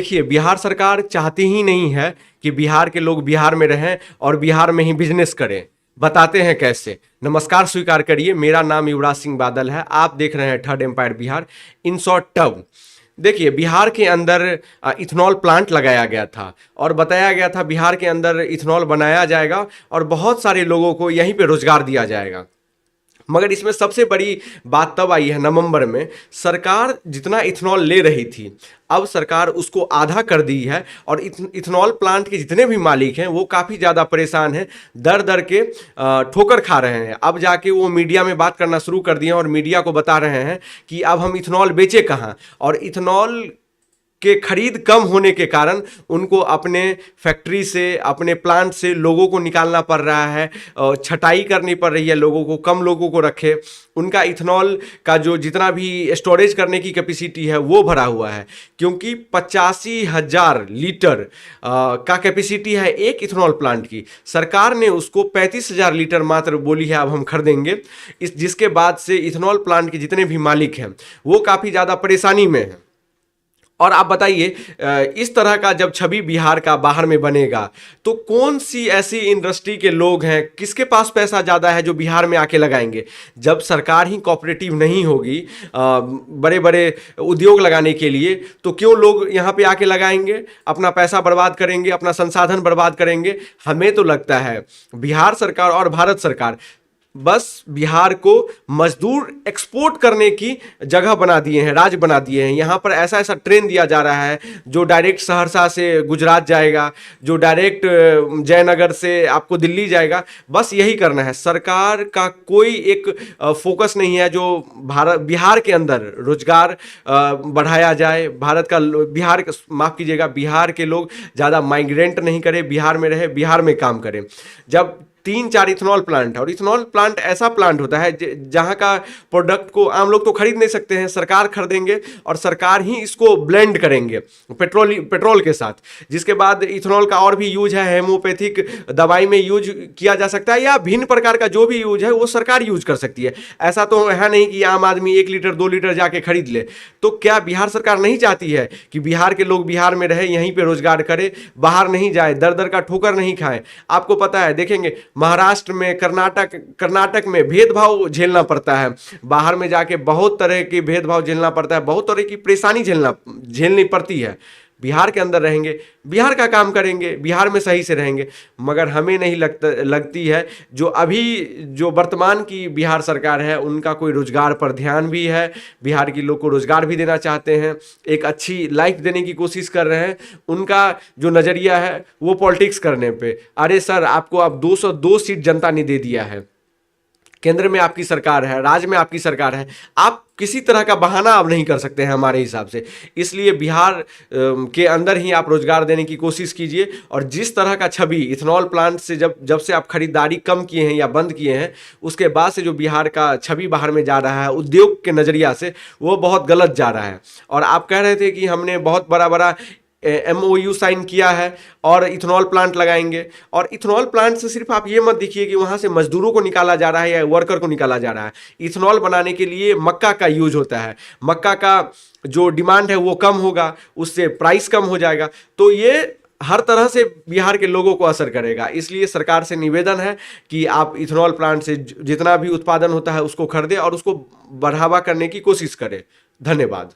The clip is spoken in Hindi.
देखिए, बिहार सरकार चाहती ही नहीं है कि बिहार के लोग बिहार में रहें और बिहार में ही बिजनेस करें। बताते हैं कैसे। नमस्कार स्वीकार करिए, मेरा नाम युवराज सिंह बादल है। आप देख रहे हैं third umpire Bihar, in short term. देखिए, बिहार के अंदर इथेनॉल प्लांट लगाया गया था और बताया गया था बिहार के अंदर इथेनॉल बनाया जाएगा और बहुत सारे लोगों को यहीं पे रोजगार दिया जाएगा। मगर इसमें सबसे बड़ी बात तब आई है नवंबर में, सरकार जितना इथेनॉल ले रही थी अब सरकार उसको आधा कर दी है और इथेनॉल प्लांट के जितने भी मालिक हैं वो काफ़ी ज़्यादा परेशान हैं, दर दर के ठोकर खा रहे हैं। अब जाके वो मीडिया में बात करना शुरू कर दिए हैं और मीडिया को बता रहे हैं कि अब हम इथेनॉल बेचे कहाँ। और इथेनॉल के खरीद कम होने के कारण उनको अपने फैक्ट्री से, अपने प्लांट से लोगों को निकालना पड़ रहा है, छटाई करनी पड़ रही है लोगों को, कम लोगों को रखे। उनका इथेनॉल का जो जितना भी स्टोरेज करने की कैपेसिटी है वो भरा हुआ है, क्योंकि 85,000 लीटर का कैपेसिटी है एक इथेनॉल प्लांट की। सरकार ने उसको 35,000 लीटर मात्र बोली है अब हम खरीदेंगे। जिसके बाद से इथेनॉल प्लांट के जितने भी मालिक हैं वो काफ़ी ज़्यादा परेशानी में हैं। और आप बताइए, इस तरह का जब छवि बिहार का बाहर में बनेगा तो कौन सी ऐसी इंडस्ट्री के लोग हैं, किसके पास पैसा ज़्यादा है जो बिहार में आके लगाएंगे। जब सरकार ही कोऑपरेटिव नहीं होगी बड़े बड़े उद्योग लगाने के लिए, तो क्यों लोग यहाँ पे आके लगाएंगे, अपना पैसा बर्बाद करेंगे, अपना संसाधन बर्बाद करेंगे। हमें तो लगता है बिहार सरकार और भारत सरकार बस बिहार को मजदूर एक्सपोर्ट करने की जगह बना दिए हैं, राज्य बना दिए हैं। यहाँ पर ऐसा ऐसा ट्रेन दिया जा रहा है जो डायरेक्ट सहरसा से गुजरात जाएगा, जो डायरेक्ट जयनगर से आपको दिल्ली जाएगा। बस यही करना है। सरकार का कोई एक फोकस नहीं है जो बिहार के अंदर रोजगार बढ़ाया जाए। माफ़ कीजिएगा, बिहार के लोग ज़्यादा माइग्रेंट नहीं करें, बिहार में रहे, बिहार में काम करें। जब 3-4 इथेनॉल प्लांट है, और इथेनॉल प्लांट ऐसा प्लांट होता है जहां का प्रोडक्ट को आम लोग तो खरीद नहीं सकते हैं, सरकार खरीदेंगे और सरकार ही इसको ब्लेंड करेंगे पेट्रोल के साथ। जिसके बाद इथेनॉल का और भी यूज है, हेमोपैथिक दवाई में यूज किया जा सकता है, या भिन्न प्रकार का जो भी यूज है वो सरकार यूज कर सकती है। ऐसा तो है नहीं कि आम आदमी 1 लीटर 2 लीटर जाके खरीद ले। तो क्या बिहार सरकार नहीं चाहती है कि बिहार के लोग बिहार में रहे, यहीं पर रोजगार करे, बाहर नहीं जाए, दर दर का ठोकर नहीं खाए। आपको पता है, देखेंगे महाराष्ट्र में, कर्नाटक में भेदभाव झेलना पड़ता है। बाहर में जाके बहुत तरह के भेदभाव झेलना पड़ता है, बहुत तरह की परेशानी झेलनी पड़ती है। बिहार के अंदर रहेंगे, बिहार का काम करेंगे, बिहार में सही से रहेंगे। मगर हमें नहीं लगती है जो वर्तमान की बिहार सरकार है उनका कोई रोजगार पर ध्यान भी है। बिहार के लोग को रोजगार भी देना चाहते हैं, एक अच्छी लाइफ देने की कोशिश कर रहे हैं। उनका जो नज़रिया है वो पॉलिटिक्स करने पे। अरे सर, आपको अब 202 सीट जनता ने दे दिया है, केंद्र में आपकी सरकार है, राज्य में आपकी सरकार है, आप किसी तरह का बहाना अब नहीं कर सकते हैं हमारे हिसाब से। इसलिए बिहार के अंदर ही आप रोजगार देने की कोशिश कीजिए। और जिस तरह का छवि इथेनॉल प्लांट से जब से आप खरीदारी कम किए हैं या बंद किए हैं, उसके बाद से जो बिहार का छवि बाहर में जा रहा है उद्योग के नज़रिया से, वो बहुत गलत जा रहा है। और आप कह रहे थे कि हमने बहुत बड़ा MOU साइन किया है और इथेनॉल प्लांट लगाएंगे। और इथेनॉल प्लांट से सिर्फ आप ये मत देखिए कि वहाँ से मजदूरों को निकाला जा रहा है या वर्कर को निकाला जा रहा है। इथेनॉल बनाने के लिए मक्का का यूज होता है, मक्का का जो डिमांड है वो कम होगा, उससे प्राइस कम हो जाएगा। तो ये हर तरह से बिहार के लोगों को असर करेगा। इसलिए सरकार से निवेदन है कि आप इथेनॉल प्लांट से जितना भी उत्पादन होता है उसको खरीदें और उसको बढ़ावा करने की कोशिश करें। धन्यवाद।